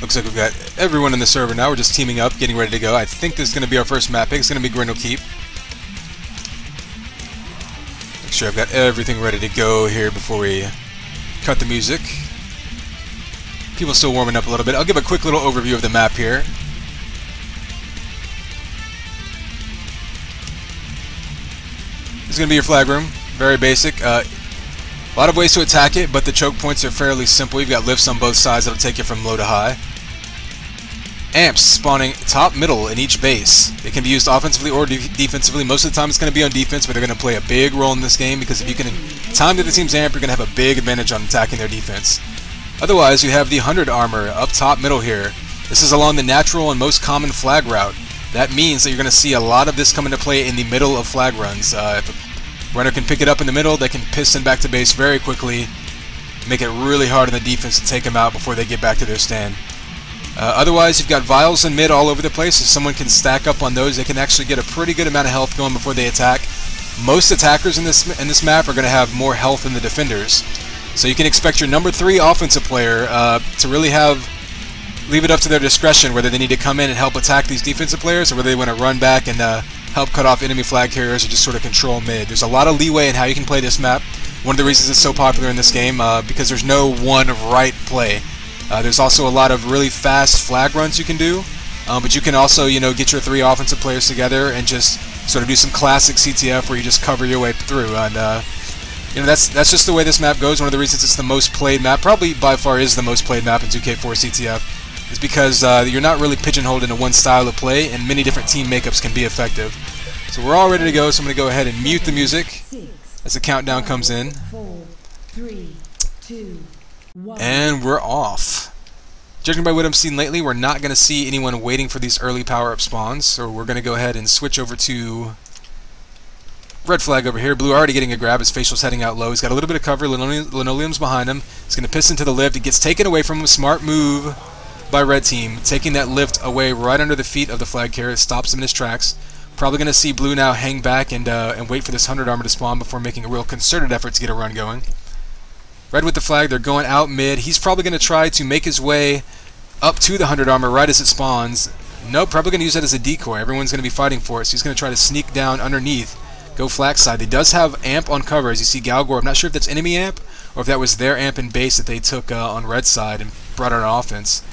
Looks like we've got everyone in the server now. We're just teaming up, getting ready to go. I think this is going to be our first map pick. It's going to be Grendelkeep. Make sure I've got everything ready to go here before we cut the music. People still warming up a little bit. I'll give a quick little overview of the map here. This is going to be your flag room. Very basic. A lot of ways to attack it, but the choke points are fairly simple. You've got lifts on both sides that'll take you from low to high. Amps spawning top, middle in each base. They can be used offensively or defensively. Most of the time it's going to be on defense, but they're going to play a big role in this game because if you can time to the team's amp, you're going to have a big advantage on attacking their defense. Otherwise, you have the 100 armor up top, middle here. This is along the natural and most common flag route. That means that you're going to see a lot of this come into play in the middle of flag runs. If a runner can pick it up in the middle, they can piston back to base very quickly, make it really hard on the defense to take them out before they get back to their stand. Otherwise, you've got vials in mid all over the place. If someone can stack up on those, they can actually get a pretty good amount of health going before they attack. Most attackers in this map are going to have more health than the defenders. So you can expect your number 3 offensive player to really leave it up to their discretion whether they need to come in and help attack these defensive players or whether they want to run back and help cut off enemy flag carriers or just sort of control mid. There's a lot of leeway in how you can play this map. One of the reasons it's so popular in this game because there's no one right play. There's also a lot of really fast flag runs you can do, but you can also, get your 3 offensive players together and just sort of do some classic CTF where you just cover your way through. And that's just the way this map goes. One of the reasons it's the most played map, probably by far is the most played map in 2K4 CTF, is because you're not really pigeonholed into one style of play, and many different team makeups can be effective. So we're all ready to go. So I'm going to go ahead and mute the music as the countdown comes in. 4, 3, 2, 1. And we're off. Judging by what I'm seeing lately, we're not going to see anyone waiting for these early power-up spawns, so we're going to go ahead and switch over to red flag over here. Blue already getting a grab. His facial's heading out low. He's got a little bit of cover. Linoleum's behind him. He's going to piston to the lift. It gets taken away from him. Smart move by red team, taking that lift away right under the feet of the flag carrier. It stops him in his tracks. Probably going to see blue now hang back and wait for this 100 armor to spawn before making a real concerted effort to get a run going. Red with the flag, they're going out mid. He's probably going to try to make his way up to the 100 armor right as it spawns. Nope, probably going to use that as a decoy. Everyone's going to be fighting for it, so he's going to try to sneak down underneath, go flag side. He does have amp on cover, as you see Galgore. I'm not sure if that's enemy amp or if that was their amp in base that they took on red side and brought on offense.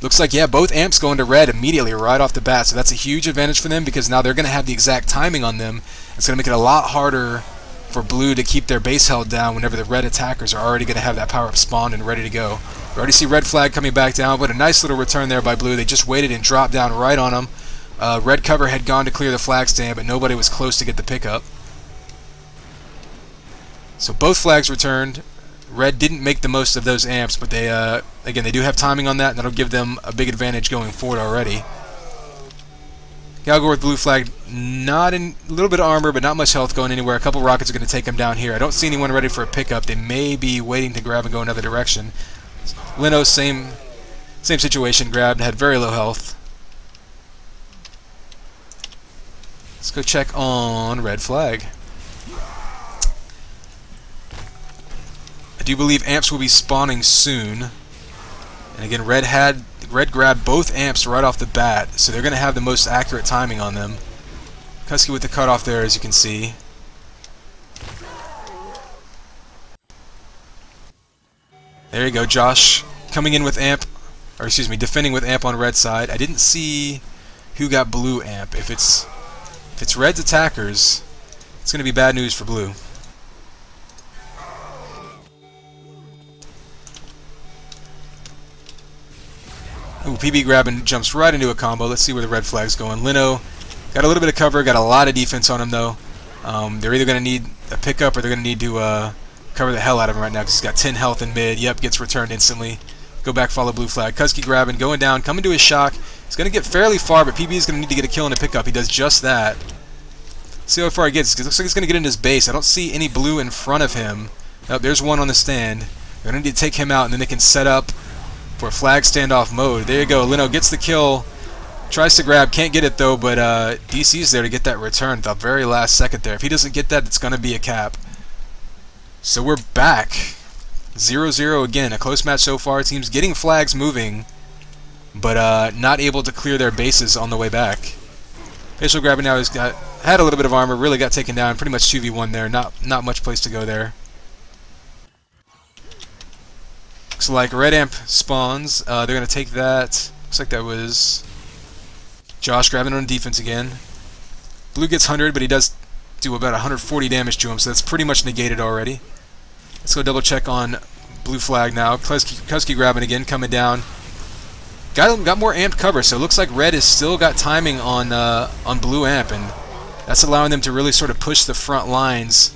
Looks like, yeah, both amps going to red immediately right off the bat, so that's a huge advantage for them because now they're going to have the exact timing on them. It's going to make it a lot harder for blue to keep their base held down whenever the red attackers are already going to have that power-up spawned and ready to go. We already see red flag coming back down, but a nice little return there by blue. They just waited and dropped down right on him. Red cover had gone to clear the flag stand, but nobody was close to get the pickup. So both flags returned. Red didn't make the most of those amps, but they again, they do have timing on that, and that'll give them a big advantage going forward already. Galgore with blue flag, not in a little bit of armor, but not much health going anywhere. A couple rockets are going to take him down here. I don't see anyone ready for a pickup. They may be waiting to grab and go another direction. Lino, same situation. Grabbed, had very low health. Let's go check on red flag. I do believe amps will be spawning soon. And again, red grabbed both amps right off the bat, so they're going to have the most accurate timing on them. Cuzkey with the cutoff there, as you can see. There you go, Josh coming in with amp, or excuse me, defending with amp on red side. I didn't see who got blue amp. If it's red's attackers, it's going to be bad news for blue. Ooh, PB grabbing jumps right into a combo. Let's see where the red flag's going. Lino got a little bit of cover, got a lot of defense on him though. They're either going to need a pickup or they're going to need to cover the hell out of him right now because he's got 10 health in mid. Yep, gets returned instantly. Go back, follow blue flag. Cuzkey grabbing, going down, coming to his shock. He's going to get fairly far, but PB is going to need to get a kill and a pickup. He does just that. See how far he gets, because it looks like he's going to get into his base. I don't see any blue in front of him. Oh, there's one on the stand. They're going to need to take him out, and then they can set up for flag standoff mode. There you go. Lino gets the kill. Tries to grab, can't get it though, but DC's there to get that return at the very last second there. If he doesn't get that, it's going to be a cap. So we're back. 0-0 again. A close match so far. Teams getting flags moving, but not able to clear their bases on the way back. Facial grabbing now had a little bit of armor, really got taken down. Pretty much 2v1 there. Not much place to go there. Looks like red amp spawns. They're going to take that. Looks like that was Josh grabbing on defense again. Blue gets 100, but he does do about 140 damage to him, so that's pretty much negated already. Let's go double check on blue flag now. Cuzkey grabbing again, coming down. Got more amped cover, so it looks like red has still got timing on blue amp, and that's allowing them to really sort of push the front lines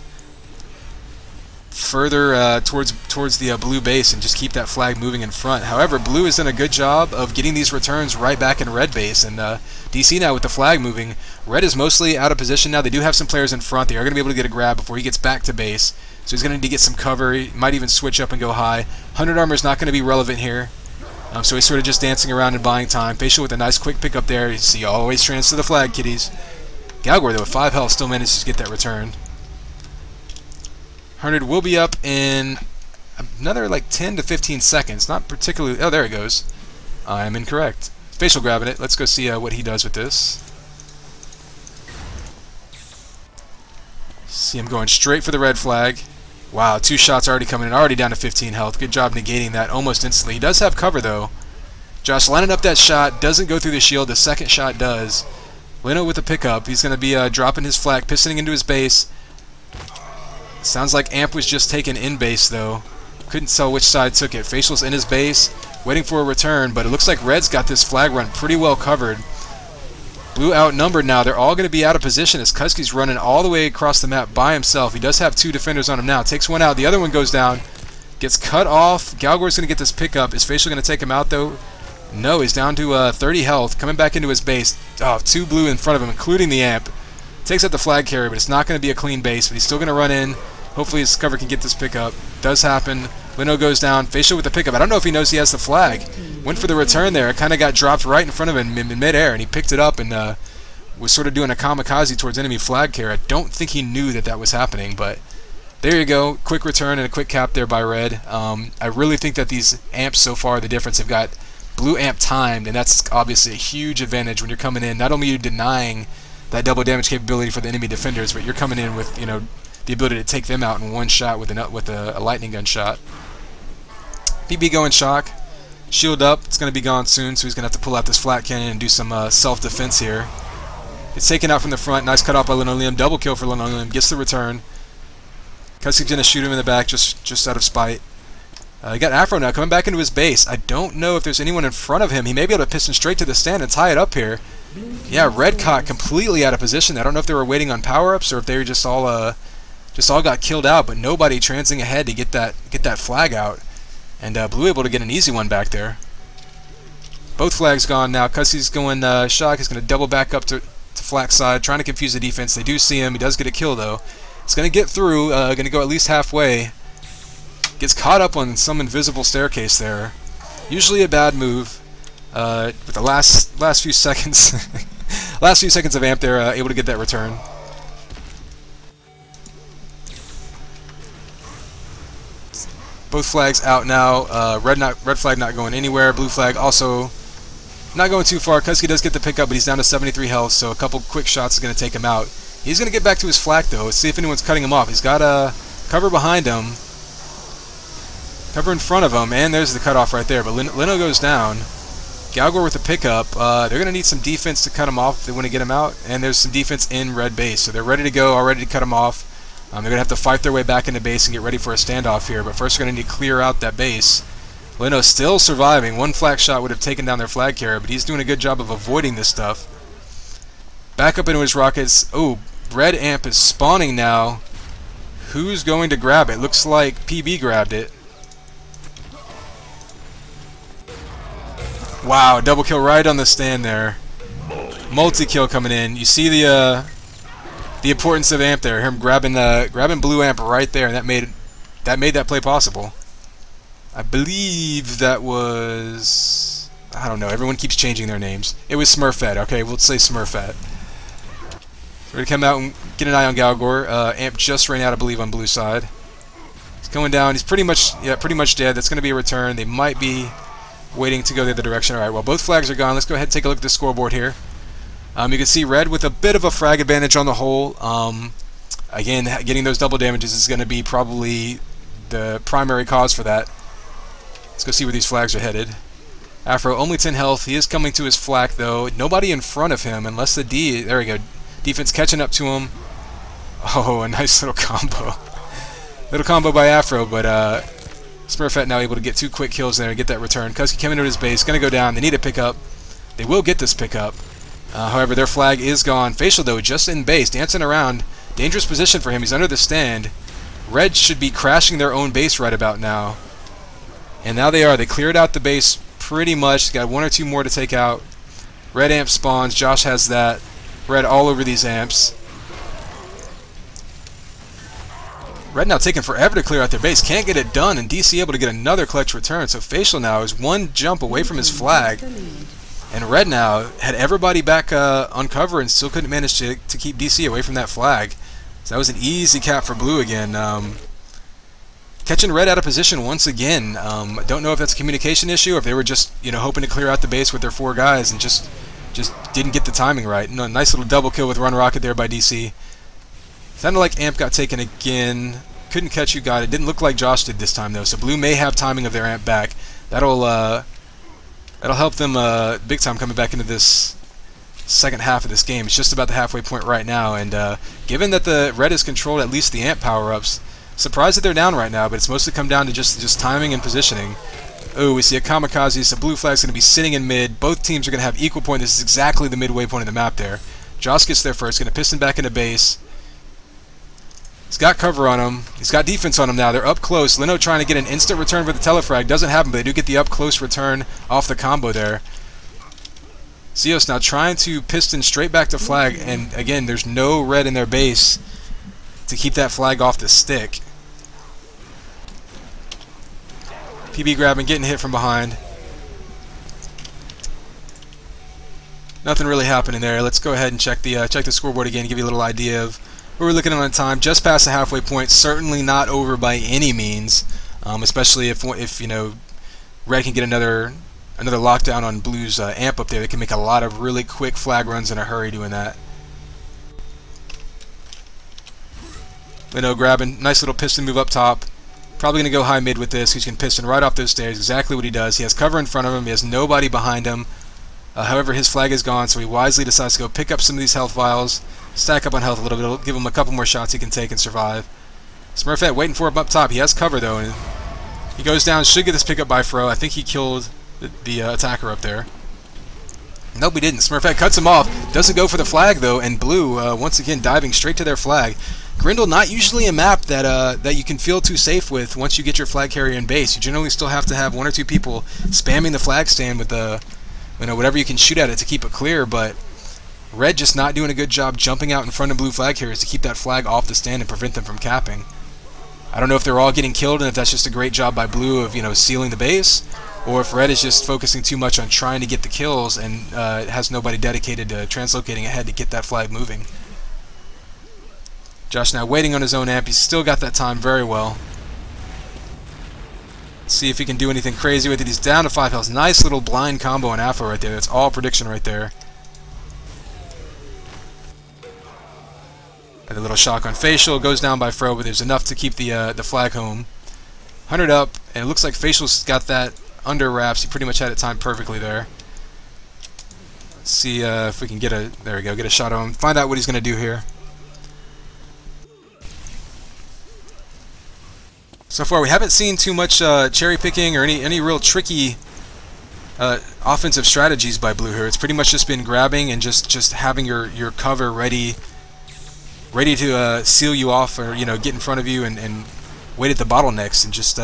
further towards the blue base and just keep that flag moving in front. However, blue has done a good job of getting these returns right back in red base, and DC now with the flag moving. Red is mostly out of position now. They do have some players in front. They are going to be able to get a grab before he gets back to base, so he's going to need to get some cover. He might even switch up and go high. 100 armor is not going to be relevant here, so he's sort of just dancing around and buying time. Facial with a nice quick pick up there. You see, always trans to the flag, kiddies. Galgore, though, with 5 health, still manages to get that return. 100 will be up in another like 10 to 15 seconds. Not particularly... Oh, there it goes. I'm incorrect. Facial grabbing it. Let's go see what he does with this. See him going straight for the red flag. Wow, 2 shots already coming in. Already down to 15 health. Good job negating that almost instantly. He does have cover, though. Josh lining up that shot. Doesn't go through the shield. The second shot does. Lino with the pickup. He's going to be dropping his flag, pistoning into his base. Sounds like amp was just taken in base, though. Couldn't tell which side took it. Facial's in his base, waiting for a return, but it looks like red's got this flag run pretty well covered. Blue outnumbered now. They're all going to be out of position as Cuzkey's running all the way across the map by himself. He does have 2 defenders on him now. Takes one out. The other one goes down. Gets cut off. Galgore's going to get this pickup. Is Facial going to take him out, though? No, he's down to 30 health. Coming back into his base. Oh, 2 blue in front of him, including the amp. Takes out the flag carrier, but it's not going to be a clean base. But he's still going to run in. Hopefully his cover can get this pickup. Does happen. Lino goes down. Facial with the pickup. I don't know if he knows he has the flag. Went for the return there. It kind of got dropped right in front of him in midair, and he picked it up and was sort of doing a kamikaze towards enemy flag carrier. I don't think he knew that that was happening, but there you go. Quick return and a quick cap there by red. I really think that these amps so far, the difference, have got blue amp timed, and that's obviously a huge advantage when you're coming in. Not only are you denying that double damage capability for the enemy defenders, but you're coming in with, the ability to take them out in one shot with a lightning gun shot. PB going shock. Shield up. It's going to be gone soon, so he's going to have to pull out this flat cannon and do some self-defense here. It's taken out from the front. Nice cut off by Linoleum. Double kill for Linoleum. Gets the return. Cuzkey's going to shoot him in the back just out of spite. He got Afro now coming back into his base. I don't know if there's anyone in front of him. He may be able to piston straight to the stand and tie it up here. Yeah, red caught completely out of position. I don't know if they were waiting on power-ups or if they were just all got killed out, but nobody transing ahead to get that flag out. And blue able to get an easy one back there. Both flags gone now. Cuzkey's going shock. He's going to double back up to flag side, trying to confuse the defense. They do see him. He does get a kill, though. He's going to get through. Going to go at least halfway. Gets caught up on some invisible staircase there. Usually a bad move. With the last few seconds, last few seconds of amp, they're able to get that return. Both flags out now. Red flag not going anywhere. Blue flag also not going too far. Cuzkey does get the pickup, but he's down to 73 health, so a couple quick shots is going to take him out. He's going to get back to his flak, though. Let's see if anyone's cutting him off. He's got a cover behind him, cover in front of him, and there's the cutoff right there. But Lino goes down. Galgore with the pickup. They're going to need some defense to cut him off if they want to get him out, and there's some defense in red base, so they're ready to go, all ready to cut him off. They're going to have to fight their way back into base and get ready for a standoff here, but first they're going to need to clear out that base. Lino still surviving. One flag shot would have taken down their flag carrier, but he's doing a good job of avoiding this stuff. Back up into his rockets. Oh, red amp is spawning now. Who's going to grab it? Looks like PB grabbed it. Wow, double kill right on the stand there. Multi-kill coming in. You see the importance of amp there. Him grabbing blue amp right there, and that made that play possible. I believe that was, I don't know. Everyone keeps changing their names. It was Smurfette. Okay, we'll say Smurfette. We're gonna come out and get an eye on Galgore. Amp just ran out, I believe, on blue side. He's Going down. He's pretty much dead. That's going to be a return. They might be waiting to go the other direction. All right, well, both flags are gone. Let's go ahead and take a look at the scoreboard here. You can see red with a bit of a frag advantage on the whole. Again, getting those double damages is going to be probably the primary cause for that. Let's go see where these flags are headed. Afro, only 10 health. He is coming to his flak, though. Nobody in front of him, unless the D... There we go. Defense catching up to him. Oh, a nice little combo. Little combo by Afro, but Smurfette now able to get 2 quick kills there and get that return. Cuzkey coming to his base. Going to go down. They need a pickup. They will get this pickup. However, their flag is gone. Facial, though, just in base, dancing around. Dangerous position for him. He's under the stand. Red should be crashing their own base right about now. And now they are. They cleared out the base pretty much. Got 1 or 2 more to take out. Red amp spawns. Josh has that. Red all over these amps. Red now taking forever to clear out their base. Can't get it done, and DC able to get another clutch return. So Facial now is 1 jump away from his flag. And Red now had everybody back on cover and still couldn't manage to keep DC away from that flag. So that was an easy cap for Blue again. Catching Red out of position once again. Don't know if that's a communication issue or if they were just hoping to clear out the base with their 4 guys and just didn't get the timing right. Nice little double kill with Run Rocket there by DC. Sounded like Amp got taken again. Couldn't catch who got it. Didn't look like Josh did this time though. So Blue may have timing of their Amp back. That'll help them big time coming back into this second half of this game. It's just about the halfway point right now, and given that the Red has controlled at least the Amp power-ups, surprised that they're down right now, but it's mostly come down to just timing and positioning. Oh, we see a Kamikaze, so Blue flag's going to be sitting in mid. Both teams are going to have equal point. This is exactly the midway point of the map there. Josh gets there first, going to piston back into base. He's got cover on him. He's got defense on him now. They're up close. Lino trying to get an instant return for the telefrag. Doesn't happen, but they do get the up close return off the combo there. Xios now trying to piston straight back to flag, and again, there's no red in their base to keep that flag off the stick. PB grabbing, getting hit from behind. Nothing really happening there. Let's go ahead and check the scoreboard again, give you a little idea of where we're looking at on time. Just past the halfway point. Certainly not over by any means, especially if Red can get another lockdown on Blue's amp up there. They can make a lot of really quick flag runs in a hurry doing that. Lino grabbing, nice little piston move up top. Probably going to go high mid with this. He's going to piston right off those stairs. Exactly what he does. He has cover in front of him. He has nobody behind him. However, his flag is gone, so he wisely decides to go pick up some of these health vials, stack up on health a little bit. It'll give him a couple more shots he can take and survive. Smurfette waiting for him up top. He has cover though, and he goes down. Should get this pickup by Fro. I think he killed the attacker up there. Nope, he didn't. Smurfette cuts him off. Doesn't go for the flag though, and Blue once again diving straight to their flag. Grendel, not usually a map that you can feel too safe with once you get your flag carrier in base. You generally still have to have 1 or 2 people spamming the flag stand with whatever you can shoot at it to keep it clear, but Red just not doing a good job jumping out in front of Blue flag carriers to keep that flag off the stand and prevent them from capping. I don't know if they're all getting killed and if that's just a great job by Blue of sealing the base, or if Red is just focusing too much on trying to get the kills and has nobody dedicated to translocating ahead to get that flag moving. Josh now waiting on his own amp. He's still got that time very well. Let's see if he can do anything crazy with it. He's down to 5 health. Nice little blind combo on Afro right there. That's all prediction right there. And a little shock on Facial. Goes down by Fro, but there's enough to keep the flag home. 100 up, and it looks like Facial's got that under wraps. He pretty much had it timed perfectly there. Let's see if we can get a... There we go. Get a shot on him. Find out what he's going to do here. So far, we haven't seen too much cherry picking or any real tricky offensive strategies by Blue here. It's pretty much just been grabbing and just having your cover ready to seal you off or get in front of you and wait at the bottlenecks and just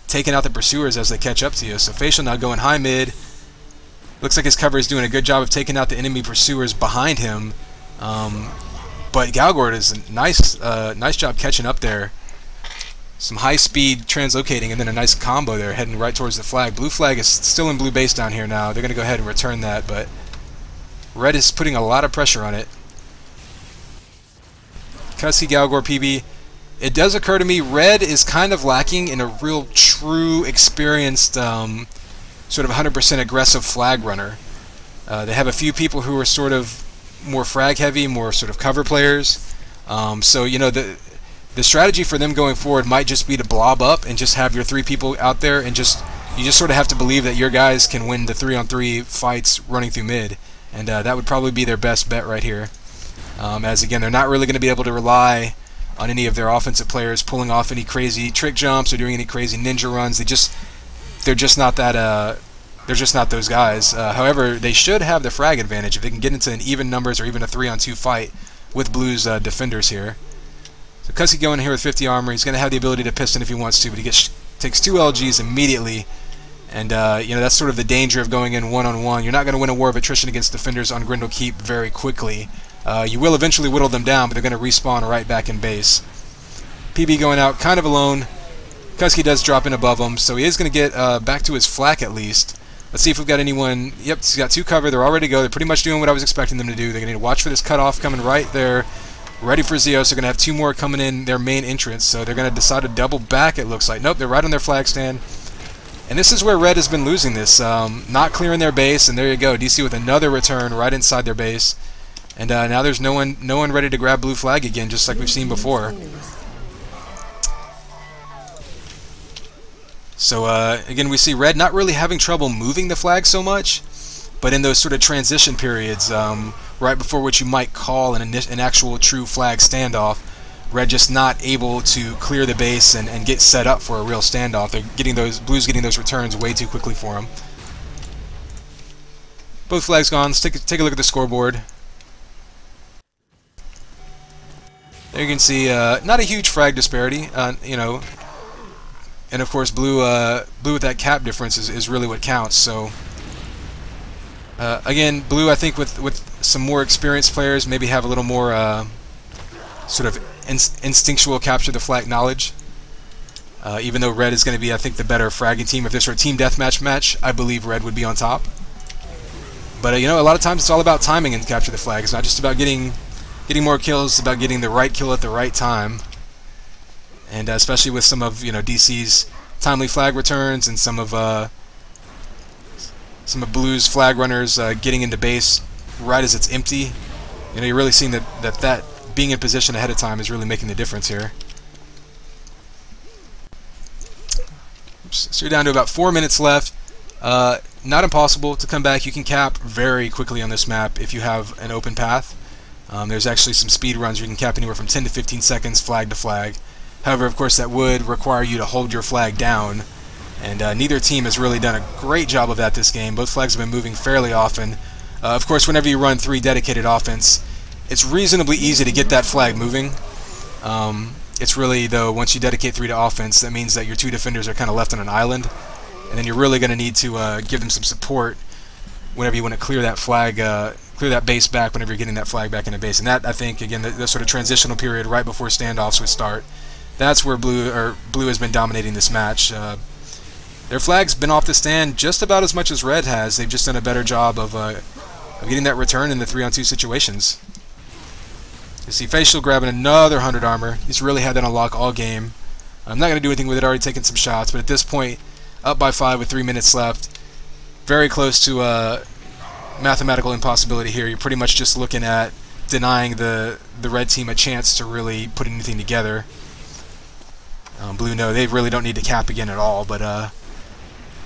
taking out the pursuers as they catch up to you. So Facial now going high mid. Looks like his cover is doing a good job of taking out the enemy pursuers behind him. But Galgore does a nice job catching up there. Some high-speed translocating and then a nice combo there heading right towards the flag. Blue flag is still in blue base down here now. They're going to go ahead and return that, but Red is putting a lot of pressure on it. Cuzkey, Galgore, PB it does occur to me red is kind of lacking in a real true experienced sort of 100% aggressive flag runner. They have a few people who are sort of more frag heavy, more sort of cover players. So you know, the strategy for them going forward might just be to blob up and just have your 3 people out there, and you just sort of have to believe that your guys can win the 3-on-3 fights running through mid, and that would probably be their best bet right here. As again, they're not really going to be able to rely on any of their offensive players pulling off any crazy trick jumps or doing any crazy ninja runs. They're just not that. They're just not those guys. However, they should have the frag advantage if they can get into an even numbers or even a 3-on-2 fight with Blue's defenders here. So Cuzkey going here with 50 armor. He's going to have the ability to piston if he wants to, but he takes 2 LGs immediately. And you know, that's sort of the danger of going in one-on-one. You're not going to win a war of attrition against defenders on Grendelkeep very quickly. You will eventually whittle them down, but they're going to respawn right back in base. PB going out kind of alone. Cuzkey does drop in above him, so he is going to get back to his flak at least. Let's see if we've got anyone. Yep, he's got 2 cover. They're all ready to go. They're pretty much doing what I was expecting them to do. They're going to need to watch for this cutoff coming right there. Ready for xios. They're going to have 2 more coming in their main entrance, so they're going to decide to double back, it looks like. Nope, they're right on their flag stand. And this is where red has been losing this. Not clearing their base, and there you go. DC with another return right inside their base. And now there's no one ready to grab blue flag again, just like we've seen before. So again, we see red not really having trouble moving the flag so much, but in those sort of transition periods, right before what you might call an actual true flag standoff, red just not able to clear the base and get set up for a real standoff. They're getting blues getting those returns way too quickly for them. Both flags gone. Let's take a look at the scoreboard. There you can see not a huge frag disparity, you know. And of course, blue with that cap difference is really what counts. So again, blue, I think with some more experienced players, maybe have a little more sort of instinctual capture the flag knowledge. Even though red is going to be, I think, the better fragging team. If this were a team deathmatch match, I believe red would be on top. But you know, a lot of times it's all about timing and capture the flag. It's not just about getting more kills. It's about getting the right kill at the right time. And especially with some of, you know, DC's timely flag returns and some of Blue's flag runners getting into base right as it's empty. You know, you're really seeing that being in position ahead of time is really making the difference here. Oops. So you're down to about 4 minutes left. Not impossible to come back. You can cap very quickly on this map if you have an open path. There's actually some speed runs where you can cap anywhere from 10 to 15 seconds flag to flag. However, of course, that would require you to hold your flag down, and neither team has really done a great job of that this game. Both flags have been moving fairly often. Of course, whenever you run 3 dedicated offense, it's reasonably easy to get that flag moving. It's really, though, once you dedicate 3 to offense, that means that your 2 defenders are kind of left on an island, and then you're really going to need to give them some support whenever you want to clear that flag, clear that base back whenever you're getting that flag back into base. And that, I think, again, the sort of transitional period right before standoffs would start, that's where blue has been dominating this match. Their flag's been off the stand just about as much as red has. They've just done a better job of getting that return in the 3-on-2 situations. You see Facial grabbing another 100 armor. He's really had that on lock all game. I'm not going to do anything with it, already taken some shots, but at this point, up by 5 with 3 minutes left. Very close to mathematical impossibility here. You're pretty much just looking at denying the red team a chance to really put anything together. Blue, no, they really don't need to cap again at all, but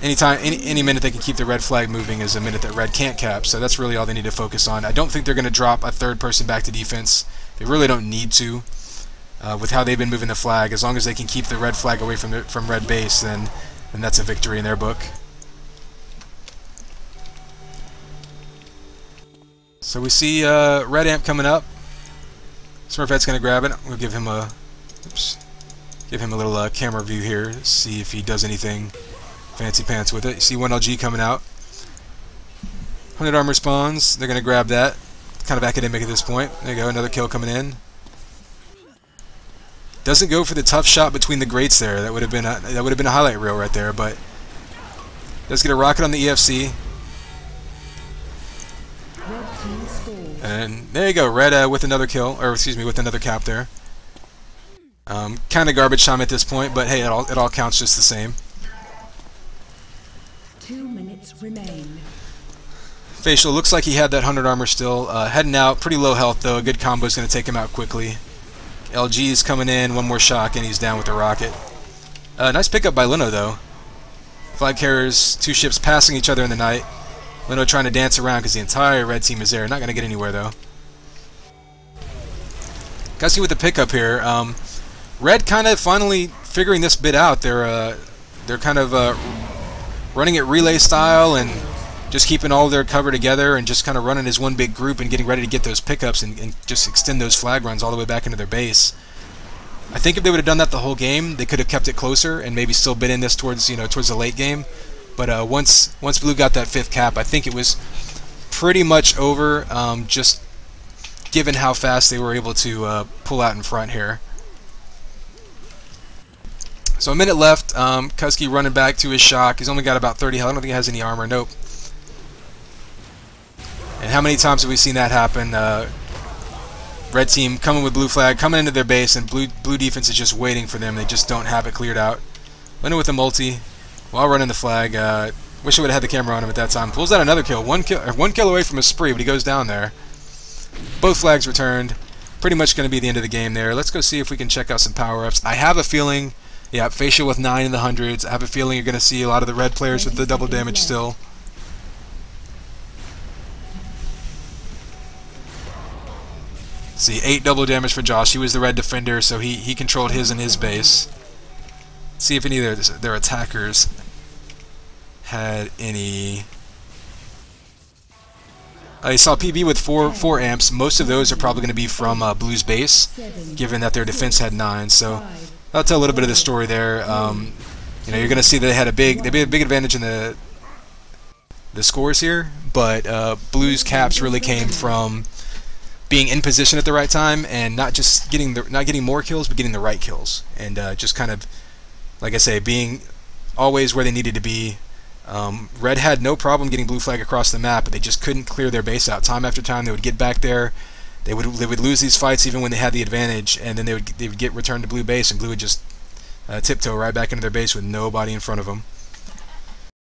any minute they can keep the red flag moving is a minute that red can't cap, so that's really all they need to focus on. I don't think they're going to drop a 3rd person back to defense. They really don't need to. With how they've been moving the flag, as long as they can keep the red flag away from red base, then that's a victory in their book. So we see red amp coming up. Smurfette's going to grab it. We'll give him a little camera view here, see if he does anything fancy pants with it. You see 1 LG coming out. 100 armor spawns. They're going to grab that. Kind of academic at this point. There you go, another kill coming in. Doesn't go for the tough shot between the grates there. That would have been a highlight reel right there, but does get a rocket on the EFC. And there you go, red with another kill, or excuse me, with another cap there. Kind of garbage time at this point, but hey, it all counts just the same. 2 minutes remain. Facial looks like he had that 100 armor still. Heading out, pretty low health though. A good combo is going to take him out quickly. LG is coming in, one more shock, and he's down with the rocket. Nice pickup by Lino though. Flag carriers, 2 ships passing each other in the night. Lino trying to dance around because the entire red team is there. Not going to get anywhere though. Cuzkey with the pickup here. Red kind of finally figuring this bit out. They're kind of running it relay style and just keeping all their cover together and just kind of running as one big group and getting ready to get those pickups and just extend those flag runs all the way back into their base. I think if they would have done that the whole game, they could have kept it closer and maybe still been in this towards the late game. But once Blue got that 5th cap, I think it was pretty much over. Just given how fast they were able to pull out in front here. So a minute left. Cuzkey running back to his shock. He's only got about 30 health. I don't think he has any armor. Nope. And how many times have we seen that happen? Red team coming with blue flag, coming into their base, and blue defense is just waiting for them. They just don't have it cleared out. Lino with the multi while running the flag. Wish I would have had the camera on him at that time. Pulls out another kill. One kill away from a spree, but he goes down there. Both flags returned. Pretty much going to be the end of the game there. Let's go see if we can check out some power-ups. I have a feeling, yeah, Facial with 9 in the hundreds. I have a feeling you're going to see a lot of the red players with the double damage still. See, 8 double damage for Josh. He was the red defender, so he controlled his and his base. See if any of their attackers had any. I saw PB with 4 amps. Most of those are probably going to be from Blue's base, given that their defense had 9. So that'll tell a little bit of the story there. You know, you're going to see that they had a big advantage in the scores here, but Blue's caps really came from being in position at the right time and not just getting more kills, but getting the right kills, and just kind of, like I say, being always where they needed to be. Red had no problem getting blue flag across the map, but they just couldn't clear their base out. Time after time, they would get back there. They would lose these fights even when they had the advantage, and then they would get returned to blue base, and blue would just tiptoe right back into their base with nobody in front of them.